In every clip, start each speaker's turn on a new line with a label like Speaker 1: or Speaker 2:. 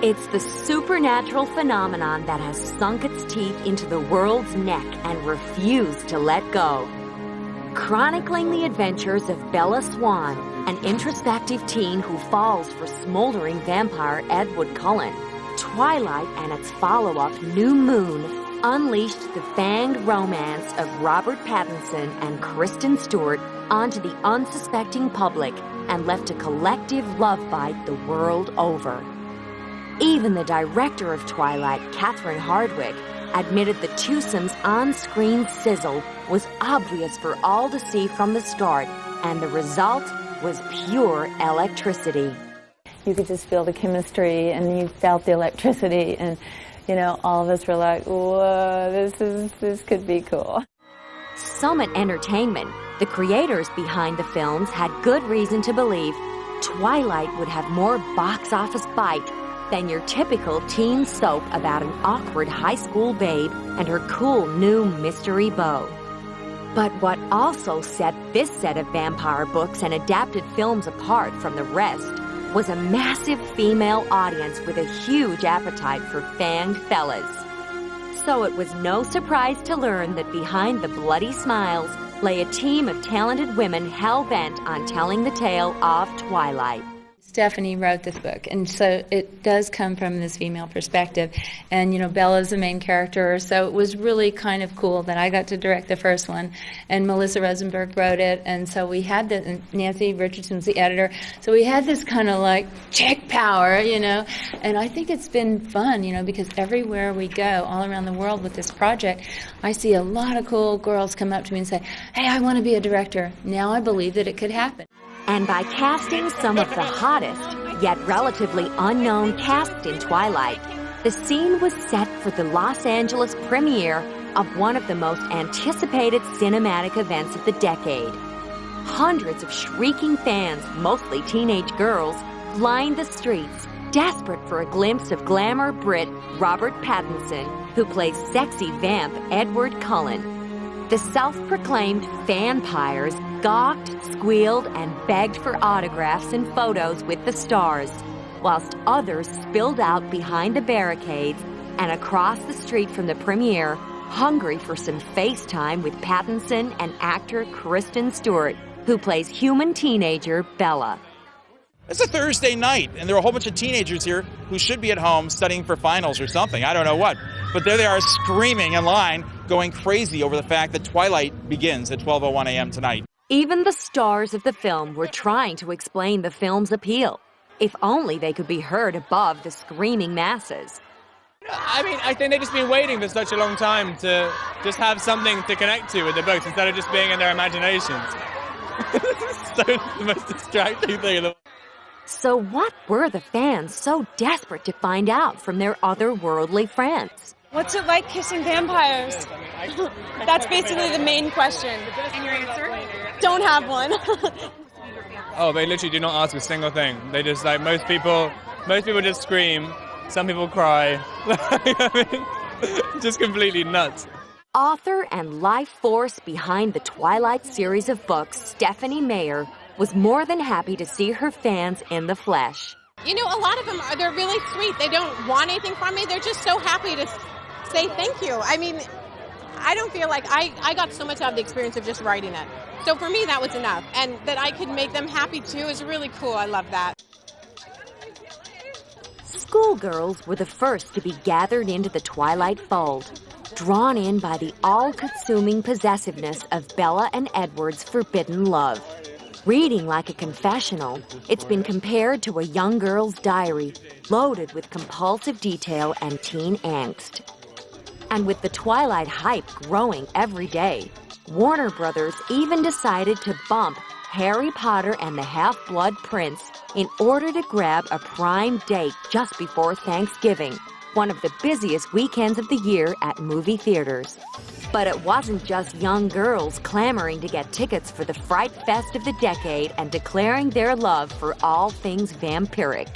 Speaker 1: It's the supernatural phenomenon that has sunk its teeth into the world's neck and refused to let go. Chronicling the adventures of Bella Swan, an introspective teen who falls for smoldering vampire Edward Cullen, Twilight and its follow-up New Moon unleashed the fanged romance of Robert Pattinson and Kristen Stewart onto the unsuspecting public and left a collective love bite the world over. Even the director of Twilight, Catherine Hardwicke, admitted the twosome's on-screen sizzle was obvious for all to see from the start, and the result was pure electricity.
Speaker 2: You could just feel the chemistry, and you felt the electricity, and, you know, all of us were like, whoa, this could be cool.
Speaker 1: Summit Entertainment, the creators behind the films, had good reason to believe Twilight would have more box office bite than your typical teen soap about an awkward high school babe and her cool new mystery beau. But what also set this set of vampire books and adapted films apart from the rest was a massive female audience with a huge appetite for fanged fellas. So it was no surprise to learn that behind the bloody smiles lay a team of talented women hell-bent on telling the tale of Twilight.
Speaker 3: Stephanie wrote this book, and so it does come from this female perspective. And, you know, Bella's the main character, so it was really kind of cool that I got to direct the first one, and Melissa Rosenberg wrote it, and so we had that, and Nancy Richardson's the editor, so we had this kind of like chick power, you know, and I think it's been fun, you know, because everywhere we go, all around the world with this project, I see a lot of cool girls come up to me and say, hey, I want to be a director. Now I believe that it could happen.
Speaker 1: And by casting some of the hottest, yet relatively unknown cast in Twilight, the scene was set for the Los Angeles premiere of one of the most anticipated cinematic events of the decade. Hundreds of shrieking fans, mostly teenage girls, lined the streets, desperate for a glimpse of glamour Brit Robert Pattinson, who plays sexy vamp Edward Cullen. The self-proclaimed vampires gawked, squealed, and begged for autographs and photos with the stars, whilst others spilled out behind the barricades and across the street from the premiere, hungry for some face time with Pattinson and actor Kristen Stewart, who plays human teenager Bella.
Speaker 4: It's a Thursday night, and there are a whole bunch of teenagers here who should be at home studying for finals or something. I don't know what. But there they are screaming in line, going crazy over the fact that Twilight begins at 12:01 a.m. tonight.
Speaker 1: Even the stars of the film were trying to explain the film's appeal. If only they could be heard above the screaming masses.
Speaker 5: I mean, I think they've just been waiting for such a long time to just have something to connect to with the books instead of just being in their imaginations. It's the most distracting thing in the world.
Speaker 1: So what were the fans so desperate to find out from their otherworldly friends?
Speaker 6: What's it like kissing vampires? That's basically the main question. And your answer? Don't have one.
Speaker 5: Oh, they literally do not ask a single thing. They just, like, most people just scream. Some people cry. I mean, just completely nuts.
Speaker 1: Author and life force behind the Twilight series of books, Stephanie Meyer, was more than happy to see her fans in the flesh.
Speaker 6: You know, a lot of them, they're really sweet. They don't want anything from me. They're just so happy to say thank you. I mean, I don't feel like I got so much out of the experience of just writing it. So for me, that was enough. And that I could make them happy too is really cool. I love that.
Speaker 1: Schoolgirls were the first to be gathered into the Twilight fold, drawn in by the all-consuming possessiveness of Bella and Edward's forbidden love. Reading like a confessional, it's been compared to a young girl's diary, loaded with compulsive detail and teen angst. And with the Twilight hype growing every day, Warner Brothers even decided to bump Harry Potter and the Half-Blood Prince in order to grab a prime date just before Thanksgiving, one of the busiest weekends of the year at movie theaters. But it wasn't just young girls clamoring to get tickets for the Fright Fest of the decade and declaring their love for all things vampiric.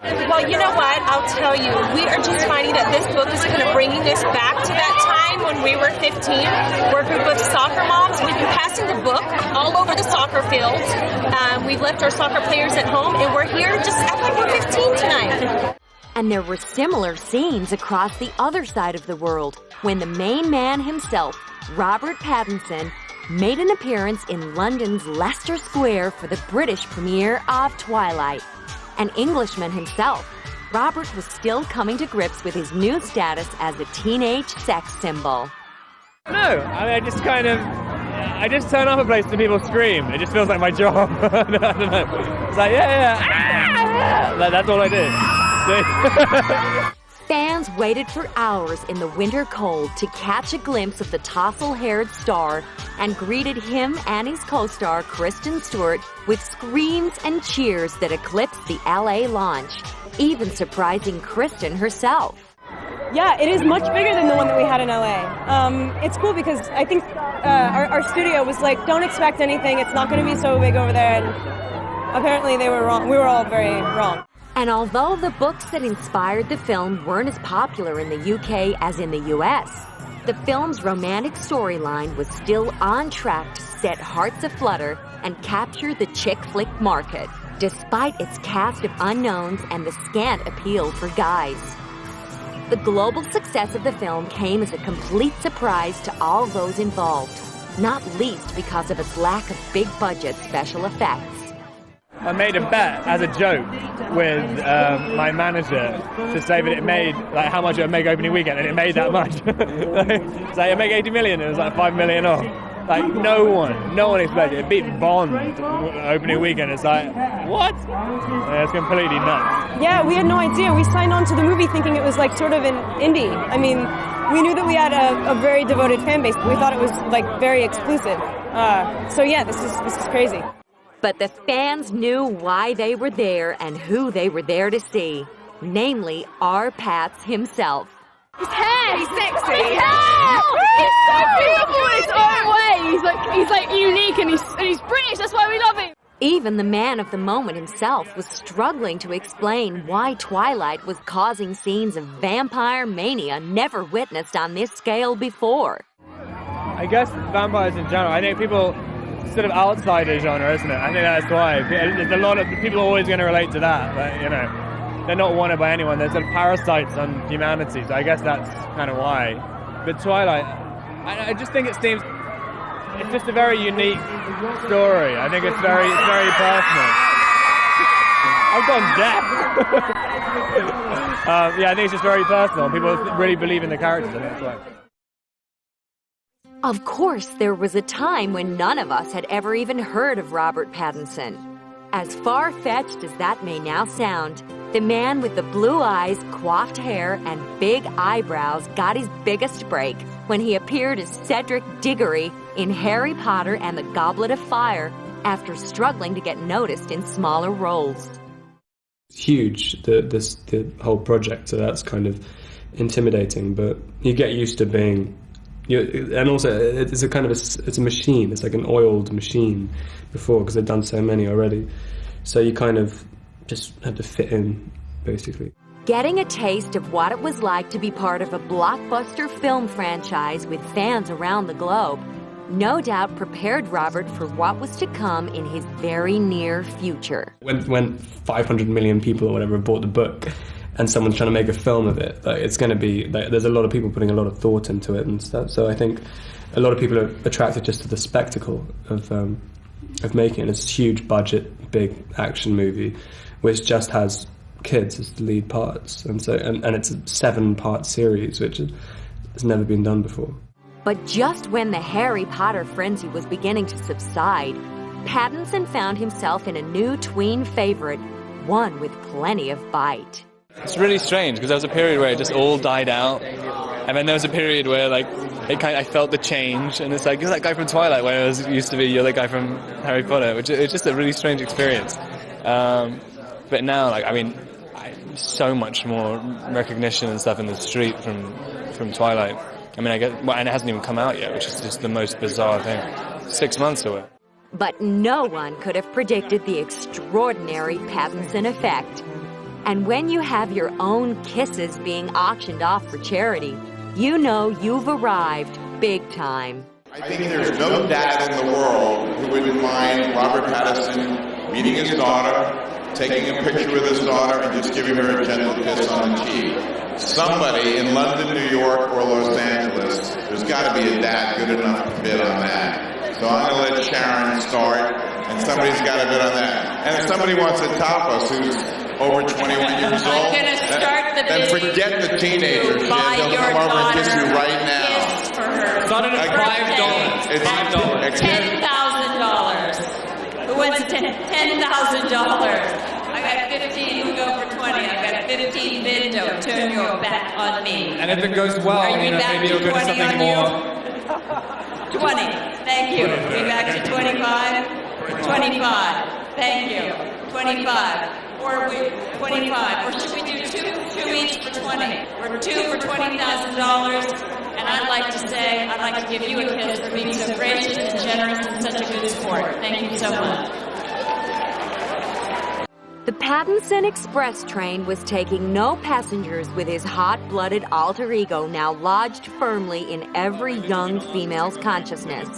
Speaker 7: Well, you know what? I'll tell you, we are just finding that this book is kind of bringing us back to that time when we were 15. We're a group of soccer moms. We've been passing the book all over the soccer fields. We've left our soccer players at home, and we're here to just act like we're 15 tonight.
Speaker 1: And there were similar scenes across the other side of the world when the main man himself, Robert Pattinson, made an appearance in London's Leicester Square for the British premiere of Twilight. An Englishman himself, Robert was still coming to grips with his new status as a teenage sex symbol.
Speaker 5: No, I mean, I just turn off a place and people scream. It just feels like my job. I don't know. It's like, that's all I do.
Speaker 1: Fans waited for hours in the winter cold to catch a glimpse of the tousle-haired star and greeted him and his co-star Kristen Stewart with screams and cheers that eclipsed the LA launch, even surprising Kristen herself.
Speaker 8: Yeah, it is much bigger than the one that we had in LA. It's cool because I think our studio was like, don't expect anything, it's not going to be so big over there, and apparently they were wrong. We were all very wrong.
Speaker 1: And although the books that inspired the film weren't as popular in the UK as in the US, the film's romantic storyline was still on track to set hearts aflutter and capture the chick flick market, despite its cast of unknowns and the scant appeal for guys. The global success of the film came as a complete surprise to all those involved, not least because of its lack of big-budget special effects.
Speaker 5: I made a bet as a joke with my manager to say that it made, like, how much it would make opening weekend, and it made that much. It's like, it made 80 million, it was like 5 million off. Like, no one expected it. It beat Bond opening weekend. It's like, what? It's completely nuts.
Speaker 8: Yeah, we had no idea. We signed on to the movie thinking it was like sort of an indie. I mean, we knew that we had a very devoted fan base, but we thought it was like very exclusive. So yeah, this is crazy.
Speaker 1: But the fans knew why they were there and who they were there to see, namely R. Pats himself.
Speaker 9: His hair! He's sexy! His hair! He's so beautiful in his own way! He's like unique and he's British, that's why we love him!
Speaker 1: Even the man of the moment himself was struggling to explain why Twilight was causing scenes of vampire mania never witnessed on this scale before.
Speaker 5: I guess vampires in general, I think people sort of outside the genre, isn't it? I think that's why. There's a lot of people are always going to relate to that, but you know, they're not wanted by anyone. They're sort of parasites on humanity, so I guess that's kind of why. But Twilight, I just think it's just a very unique story. I think it's very personal. I've gone deaf. Yeah, I think it's just very personal. People really believe in the characters, and that's why.
Speaker 1: Of course, there was a time when none of us had ever even heard of Robert Pattinson. As far-fetched as that may now sound, the man with the blue eyes, coiffed hair, and big eyebrows got his biggest break when he appeared as Cedric Diggory in Harry Potter and the Goblet of Fire after struggling to get noticed in smaller roles.
Speaker 10: It's huge, the whole project, so that's kind of intimidating, but you get used to being... and also, it's a kind of it's a machine. It's like an oiled machine before, because they've done so many already. So you kind of just have to fit in, basically.
Speaker 1: Getting a taste of what it was like to be part of a blockbuster film franchise with fans around the globe no doubt prepared Robert for what was to come in his very near future.
Speaker 10: When 500 million people or whatever bought the book, and someone's trying to make a film of it, like, it's going to be, like, there's a lot of people putting a lot of thought into it and stuff. So I think a lot of people are attracted just to the spectacle of making it. It's a huge budget, big action movie, which just has kids as the lead parts, and so and it's a 7-part series, which has never been done before.
Speaker 1: But just when the Harry Potter frenzy was beginning to subside, Pattinson found himself in a new tween favorite, one with plenty of bite.
Speaker 11: It's really strange because there was a period where it just all died out, and then there was a period where, like, I felt the change, and it's like, you're that guy from Twilight, where it used to be you're the guy from Harry Potter, which is just a really strange experience. But now, like, I mean, so much more recognition and stuff in the street from Twilight. I mean, and it hasn't even come out yet, which is just the most bizarre thing. 6 months away.
Speaker 1: But no one could have predicted the extraordinary Pattinson effect. And when you have your own kisses being auctioned off for charity, you know you've arrived big time.
Speaker 12: I think there's no dad in the world who wouldn't mind Robert Pattinson meeting his daughter, taking a picture with his daughter and just giving her a gentle kiss on the cheek. Somebody in London, New York, or Los Angeles, there's got to be a dad good enough to bid on that. So I'm going to let Sharon start, and somebody's got to bid on that. And if somebody wants to top us who's over 21 years old, then forget the teenager shit. They'll come over and kiss you right now.
Speaker 11: Started at $5.
Speaker 12: It's
Speaker 13: $10,000. Who wins $10,000? I got 15 who go for 20. I got 15 bid to turn your back on me.
Speaker 11: And if it goes well, maybe you'll go to something more.
Speaker 13: 20. Thank you. We back to 25. 25. Thank you. 25. Or 25. Or should we do two each for 20? Or two for $20,000. And I'd like to say, I'd like to give you a kiss for being so gracious and generous and such a good sport. Thank you so much.
Speaker 1: The Pattinson Express train was taking no passengers with his hot-blooded alter ego now lodged firmly in every young female's consciousness.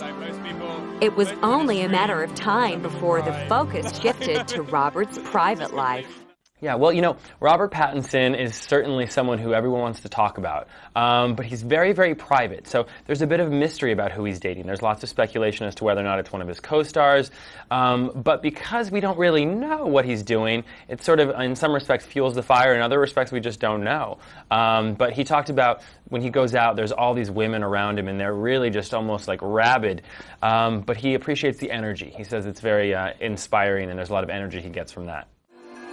Speaker 1: It was only a matter of time before the focus shifted to Robert's private life.
Speaker 14: Yeah, well, you know, Robert Pattinson is certainly someone who everyone wants to talk about, but he's very, very private, so there's a bit of mystery about who he's dating. There's lots of speculation as to whether or not it's one of his co-stars, but because we don't really know what he's doing, it sort of, in some respects, fuels the fire. In other respects, we just don't know. But he talked about when he goes out, there's all these women around him, and they're really just almost like rabid, but he appreciates the energy. He says it's very inspiring, and there's a lot of energy he gets from that.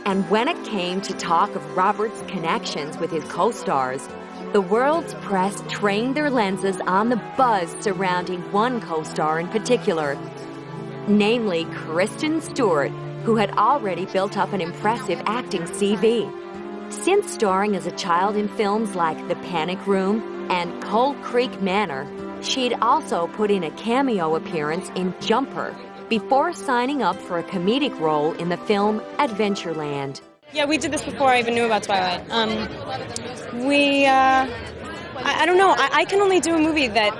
Speaker 1: And when it came to talk of Robert's connections with his co-stars, the world's press trained their lenses on the buzz surrounding one co-star in particular, namely Kristen Stewart, who had already built up an impressive acting CV. Since starring as a child in films like The Panic Room and Cold Creek Manor, she'd also put in a cameo appearance in Jumper, before signing up for a comedic role in the film Adventureland.
Speaker 8: Yeah, we did this before I even knew about Twilight. I don't know, I can only do a movie that,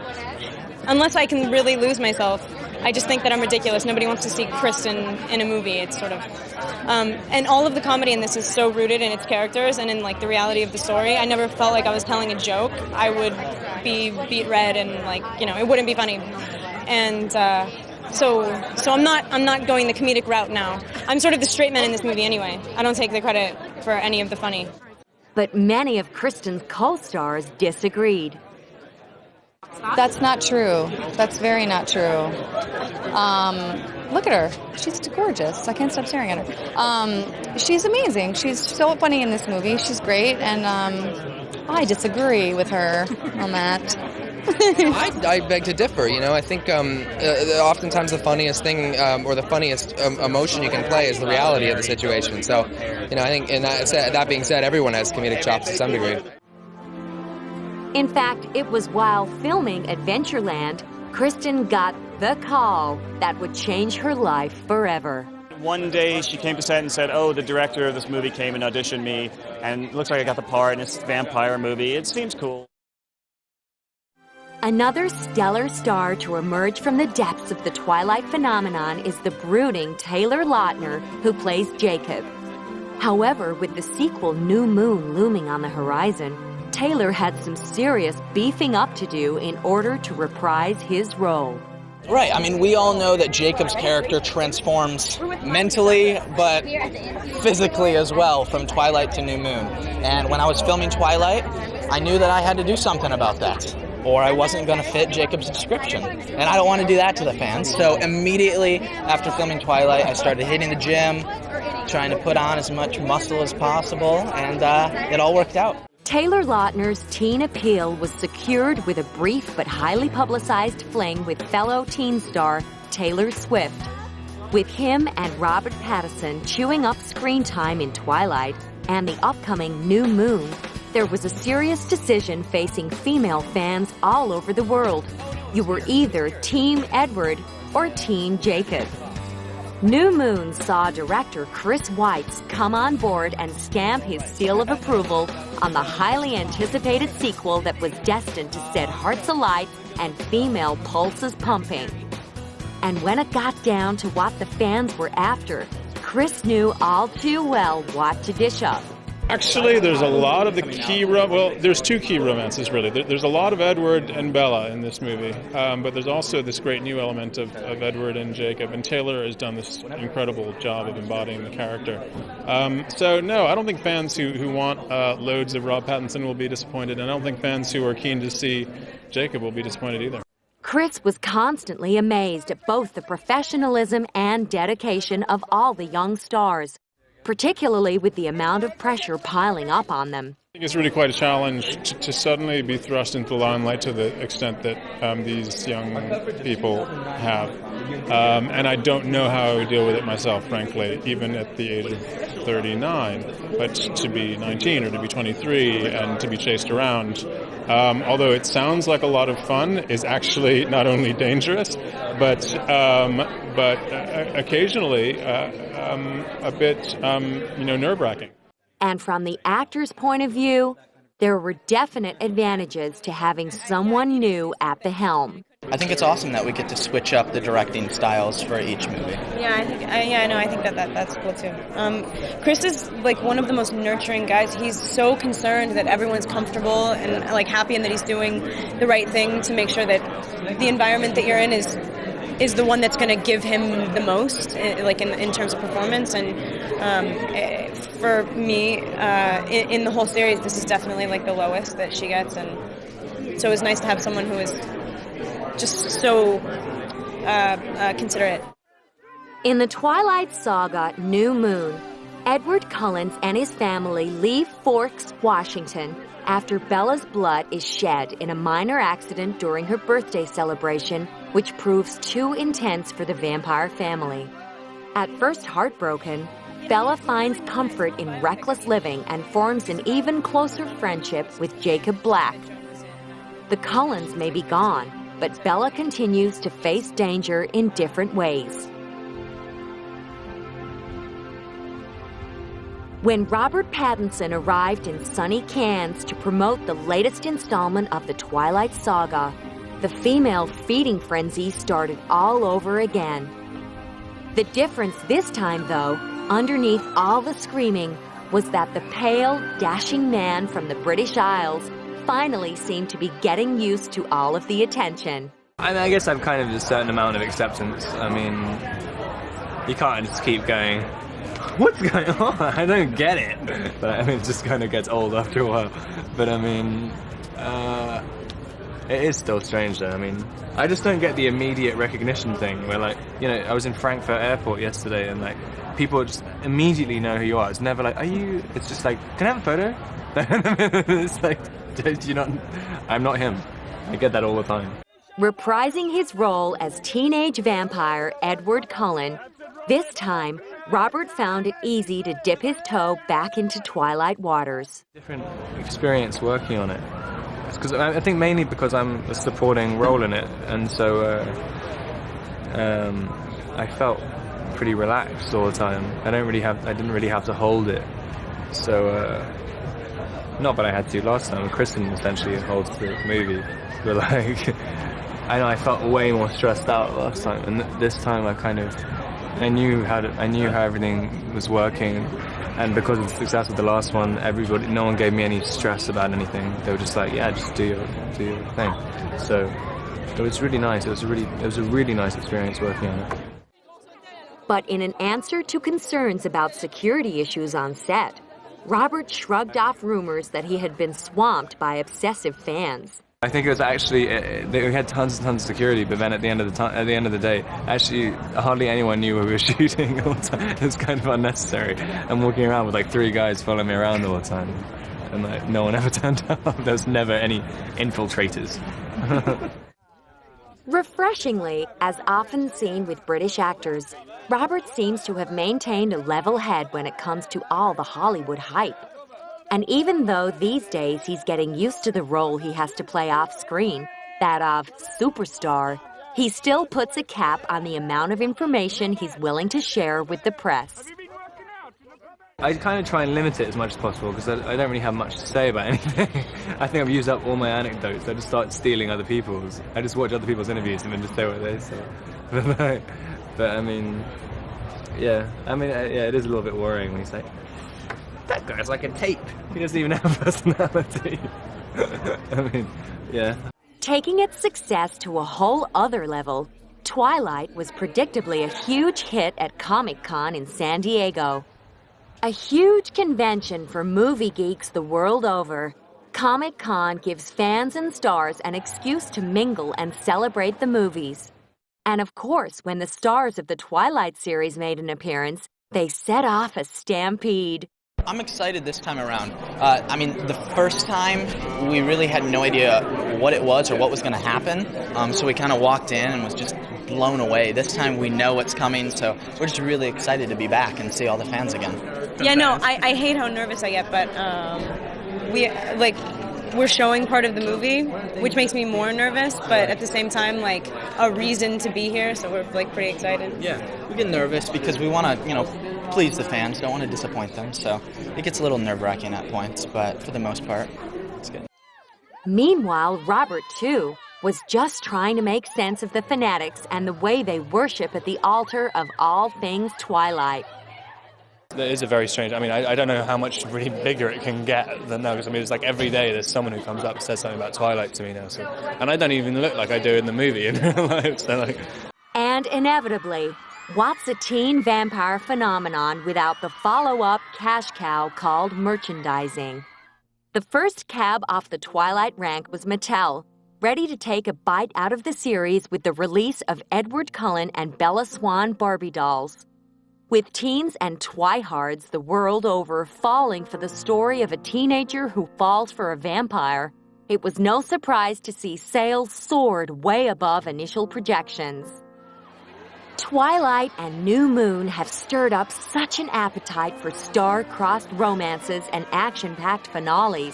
Speaker 8: unless I can really lose myself, I just think that I'm ridiculous. Nobody wants to see Kristen in a movie. It's sort of, and all of the comedy in this is so rooted in its characters and in like the reality of the story. I never felt like I was telling a joke. I would be beat red and like, you know, it wouldn't be funny. And, So I'm not going the comedic route now. I'm sort of the straight man in this movie anyway. I don't take the credit for any of the funny.
Speaker 1: But many of Kristen's co-stars disagreed.
Speaker 15: That's not true. That's very not true. Look at her. She's gorgeous. I can't stop staring at her. She's amazing. She's so funny in this movie. She's great, and I disagree with her on that.
Speaker 16: I beg to differ. You know, I think oftentimes the funniest thing or the funniest emotion you can play is the reality of the situation. So, you know, I think, and that being said, everyone has comedic chops to some degree.
Speaker 1: In fact, it was while filming Adventureland, Kristen got the call that would change her life forever.
Speaker 17: One day she came to set and said, oh, the director of this movie came and auditioned me, and it looks like I got the part, and it's a vampire movie. It seems cool.
Speaker 1: Another stellar star to emerge from the depths of the Twilight phenomenon is the brooding Taylor Lautner, who plays Jacob. However, with the sequel New Moon looming on the horizon, Taylor had some serious beefing up to do in order to reprise his role.
Speaker 18: Right, I mean, we all know that Jacob's character transforms mentally, but physically as well, from Twilight to New Moon. And when I was filming Twilight, I knew that I had to do something about that, or I wasn't going to fit Jacob's description. And I don't want to do that to the fans. So immediately after filming Twilight, I started hitting the gym, trying to put on as much muscle as possible, and it all worked out.
Speaker 1: Taylor Lautner's teen appeal was secured with a brief but highly publicized fling with fellow teen star Taylor Swift. With him and Robert Pattinson chewing up screen time in Twilight and the upcoming New Moon, there was a serious decision facing female fans all over the world. You were either Team Edward or Team Jacob. New Moon saw director Chris Weitz come on board and stamp his seal of approval on the highly anticipated sequel that was destined to set hearts alight and female pulses pumping. And when it got down to what the fans were after, Chris knew all too well what to dish up.
Speaker 19: Actually, there's a lot of the key, well, there's two key romances, really. There's a lot of Edward and Bella in this movie, but there's also this great new element of Edward and Jacob, and Taylor has done this incredible job of embodying the character. So, no, I don't think fans who want loads of Rob Pattinson will be disappointed, and I don't think fans who are keen to see Jacob will be disappointed either.
Speaker 1: Chris was constantly amazed at both the professionalism and dedication of all the young stars, particularly with the amount of pressure piling up on them.
Speaker 19: I think it's really quite a challenge to suddenly be thrust into the limelight to the extent that these young people have. And I don't know how I would deal with it myself, frankly, even at the age of 39. But to be 19 or to be 23 and to be chased around, although it sounds like a lot of fun, is actually not only dangerous, but occasionally a bit, nerve-wracking.
Speaker 1: And from the actor's point of view, there were definite advantages to having someone new at the helm.
Speaker 18: I think it's awesome that we get to switch up the directing styles for each movie.
Speaker 8: Yeah, I think that's cool too. Chris is like one of the most nurturing guys. He's so concerned that everyone's comfortable and like happy, and that he's doing the right thing to make sure that the environment that you're in is the one that's going to give him the most, like in terms of performance. And for me, in the whole series, this is definitely like the lowest that she gets, and so it's nice to have someone who is just so considerate.
Speaker 1: In the Twilight saga New Moon, Edward Cullen and his family leave Forks, Washington, after Bella's blood is shed in a minor accident during her birthday celebration, which proves too intense for the vampire family. At first heartbroken, Bella finds comfort in reckless living and forms an even closer friendship with Jacob Black. The Cullens may be gone, but Bella continues to face danger in different ways. When Robert Pattinson arrived in sunny Cannes to promote the latest installment of the Twilight saga, the female feeding frenzy started all over again. The difference this time, though, underneath all the screaming, was that the pale, dashing man from the British Isles finally seemed to be getting used to all of the attention.
Speaker 14: I guess I've kind of a certain amount of acceptance. I mean, you can't just keep going, what's going on? I don't get it. But I mean, it just kind of gets old after a while. But I mean, it is still strange though. I mean, I just don't get the immediate recognition thing where, like, you know, I was in Frankfurt airport yesterday and like people just immediately know who you are. It's never like, are you, it's just like, can I have a photo? It's like, you not, I'm not him. I get that all the time.
Speaker 1: Reprising his role as teenage vampire Edward Cullen, this time Robert found it easy to dip his toe back into Twilight waters.
Speaker 14: Different experience working on it. Because I think mainly because I'm a supporting role in it, and so I felt pretty relaxed all the time. I didn't really have to hold it. So not that I had to last time. Kristen essentially holds the movie, but like I know I felt way more stressed out last time, and this time I knew how everything was working, and because of the success of the last one, no one gave me any stress about anything. They were just like, yeah, just do your thing. So it was really nice. It was a really nice experience working on it.
Speaker 1: But in an answer to concerns about security issues on set, Robert shrugged off rumors that he had been swamped by obsessive fans.
Speaker 14: I think it was actually we had tons and tons of security, but then at the end of the day, actually hardly anyone knew we were shooting all the time. It was kind of unnecessary. I'm walking around with like 3 guys following me around all the time, and like no one ever turned up. There was never any infiltrators.
Speaker 1: Refreshingly, as often seen with British actors, Robert seems to have maintained a level head when it comes to all the Hollywood hype. And even though these days he's getting used to the role he has to play off-screen, that of superstar, he still puts a cap on the amount of information he's willing to share with the press.
Speaker 14: I kind of try and limit it as much as possible because I don't really have much to say about anything. I think I've used up all my anecdotes. I just start stealing other people's. I just watch other people's interviews and then just say what they say. But I mean,
Speaker 20: Yeah, I mean, yeah, it is a little bit worrying when he's like, that guy's like a tape. He doesn't even have a personality. I mean, yeah.
Speaker 1: Taking its success to a whole other level, Twilight was predictably a huge hit at Comic-Con in San Diego. A huge convention for movie geeks the world over, Comic-Con gives fans and stars an excuse to mingle and celebrate the movies. And of course, when the stars of the Twilight series made an appearance, they set off a stampede.
Speaker 18: I'm excited this time around. I mean, the first time, we really had no idea what it was or what was going to happen, so we kind of walked in and was just blown away. This time we know what's coming, so we're just really excited to be back and see all the fans again.
Speaker 8: Yeah, no, I hate how nervous I get, but we're showing part of the movie, which makes me more nervous, but at the same time, like, a reason to be here, so we're, like, pretty excited.
Speaker 18: Yeah, we get nervous because we want to, please the fans, don't want to disappoint them, so it gets a little nerve-wracking at points, but for the most part, it's good.
Speaker 1: Meanwhile, Robert, too, was just trying to make sense of the fanatics and the way they worship at the altar of all things Twilight.
Speaker 11: That is a very strange, I mean, I don't know how much really bigger it can get than that, because I mean, it's like every day there's someone who comes up and says something about Twilight to me now, so, and I don't even look like I do in the movie in real life, so like...
Speaker 1: And inevitably, what's a teen vampire phenomenon without the follow-up cash cow called merchandising? The first cab off the Twilight rank was Mattel, ready to take a bite out of the series with the release of Edward Cullen and Bella Swan Barbie dolls. With teens and twihards the world over falling for the story of a teenager who falls for a vampire, it was no surprise to see sales soared way above initial projections. Twilight and New Moon have stirred up such an appetite for star-crossed romances and action-packed finales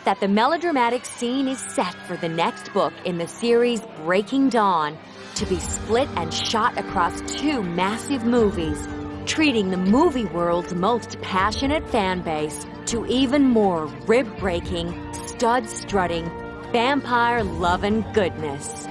Speaker 1: that the melodramatic scene is set for the next book in the series Breaking Dawn to be split and shot across 2 massive movies, treating the movie world's most passionate fan base to even more rib-breaking, stud-strutting, vampire-loving goodness.